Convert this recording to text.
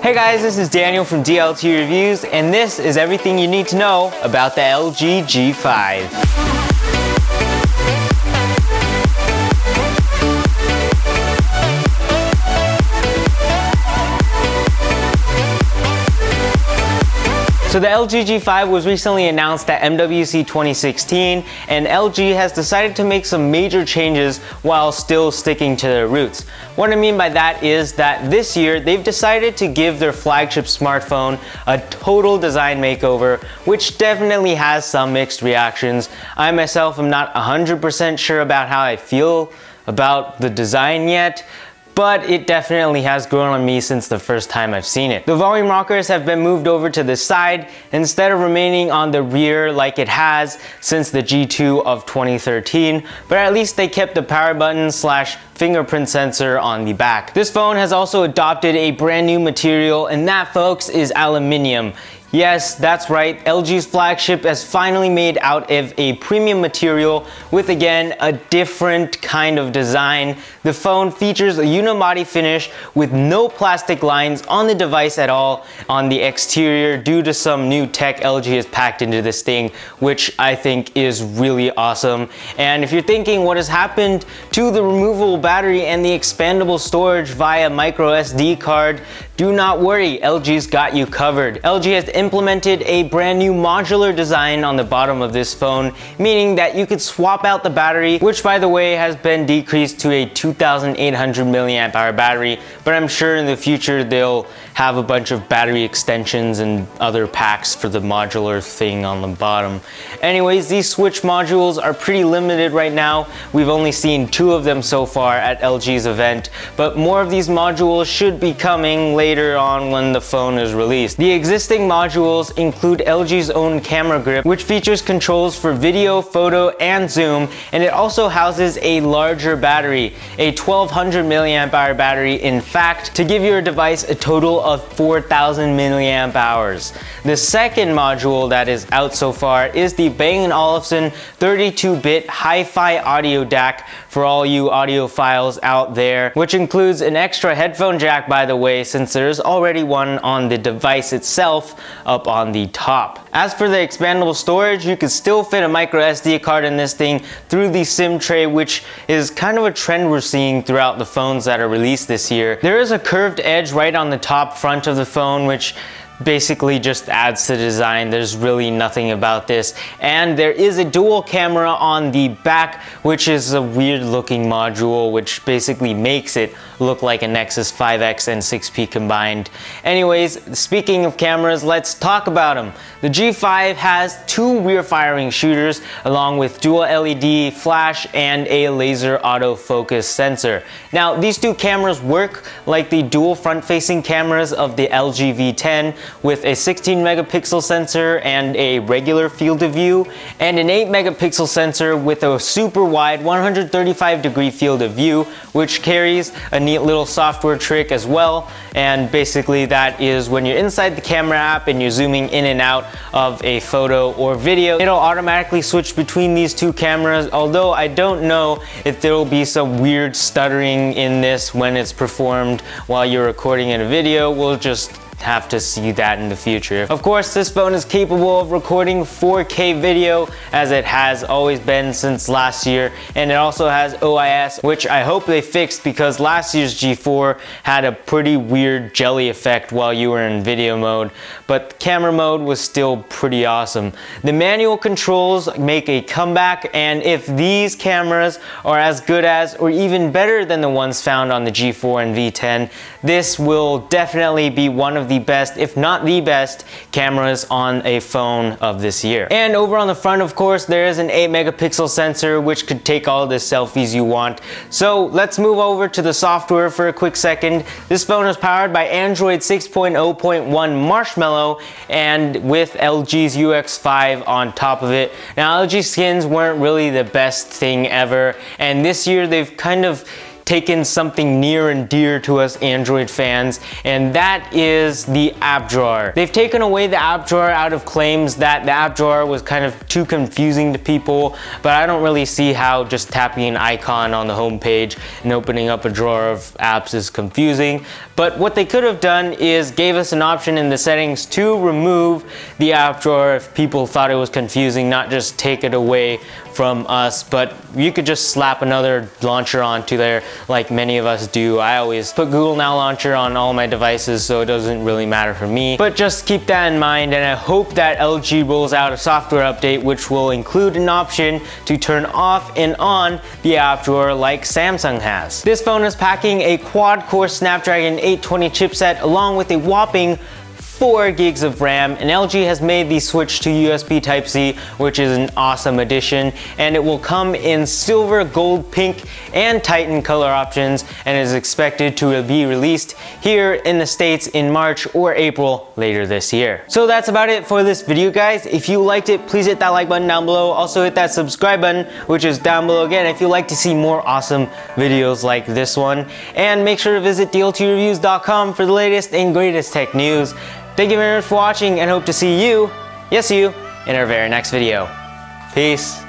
Hey guys, this is Daniel from DLT Reviews, and this is everything you need to know about the LG G5. So the LG G5 was recently announced at MWC 2016, and LG has decided to make some major changes while still sticking to their roots. What I mean by that is that this year they've decided to give their flagship smartphone a total design makeover, which definitely has some mixed reactions. I myself am not 100% sure about how I feel about the design yet, but it definitely has grown on me since the first time I've seen it. The volume rockers have been moved over to the side instead of remaining on the rear like it has since the G2 of 2013, but at least they kept the power button / fingerprint sensor on the back. This phone has also adopted a brand new material, and that, folks, is aluminum. Yes, that's right, LG's flagship has finally made out of a premium material with, again, a different kind of design. The phone features a unibody finish with no plastic lines on the device at all on the exterior due to some new tech LG has packed into this thing, which I think is really awesome. And if you're thinking what has happened to the removable battery and the expandable storage via micro SD card, do not worry, LG's got you covered. LG has implemented a brand new modular design on the bottom of this phone, meaning that you could swap out the battery, which by the way has been decreased to a 2,800 milliamp hour battery, but I'm sure in the future they'll have a bunch of battery extensions and other packs for the modular thing on the bottom. Anyways, these switch modules are pretty limited right now. We've only seen 2 of them so far at LG's event, but more of these modules should be coming later on when the phone is released. The existing modules include LG's own camera grip, which features controls for video, photo, and zoom, and it also houses a larger battery, a 1200 milliamp hour battery, in fact, to give your device a total of 4,000 milliamp hours. The second module that is out so far is the Bang & Olufsen 32-bit hi-fi audio DAC for all you audiophiles out there, which includes an extra headphone jack, by the way, since there's already one on the device itself up on the top. As for the expandable storage, you can still fit a micro SD card in this thing through the SIM tray, which is kind of a trend we're seeing throughout the phones that are released this year. There is a curved edge right on the top front of the phone, which basically just adds to the design. There's really nothing about this. And there is a dual camera on the back, which is a weird looking module, which basically makes it look like a Nexus 5X and 6P combined. Anyways, speaking of cameras, let's talk about them. The G5 has 2 rear firing shooters along with dual LED flash and a laser autofocus sensor. Now, these 2 cameras work like the dual front-facing cameras of the LG V10 with a 16 megapixel sensor and a regular field of view, and an 8 megapixel sensor with a super wide 135 degree field of view, which carries a neat little software trick as well. And basically that is when you're inside the camera app and you're zooming in and out of a photo or video, it'll automatically switch between these 2 cameras, although I don't know if there will be some weird stuttering in this when it's performed while you're recording in a video. We'll just have to see that in the future. Of course, this phone is capable of recording 4K video, as it has always been since last year, and it also has OIS, which I hope they fixed because last year's G4 had a pretty weird jelly effect while you were in video mode, but camera mode was still pretty awesome. The manual controls make a comeback, and if these cameras are as good as or even better than the ones found on the G4 and V10, this will definitely be one of the best, if not the best, cameras on a phone of this year. And over on the front, of course, there is an 8 megapixel sensor which could take all the selfies you want. So let's move over to the software for a quick second. This phone is powered by Android 6.0.1 Marshmallow and with LG's UX5 on top of it. Now, LG skins weren't really the best thing ever, and this year they've kind of taken something near and dear to us Android fans, and that is the app drawer. They've taken away the app drawer out of claims that the app drawer was kind of too confusing to people, but I don't really see how just tapping an icon on the home page and opening up a drawer of apps is confusing. But what they could have done is gave us an option in the settings to remove the app drawer if people thought it was confusing, not just take it away from us. But you could just slap another launcher onto there like many of us do. I always put Google Now Launcher on all my devices, so it doesn't really matter for me. But just keep that in mind, and I hope that LG rolls out a software update which will include an option to turn off and on the app drawer like Samsung has. This phone is packing a quad-core Snapdragon 820 chipset along with a whopping 4 gigs of RAM, and LG has made the switch to USB Type-C, which is an awesome addition, and it will come in silver, gold, pink, and Titan color options, and is expected to be released here in the States in March or April later this year. So that's about it for this video, guys. If you liked it, please hit that like button down below. Also hit that subscribe button, which is down below again if you'd like to see more awesome videos like this one. And make sure to visit dltreviews.com for the latest and greatest tech news. Thank you very much for watching, and hope to see you, yes you, in our very next video. Peace.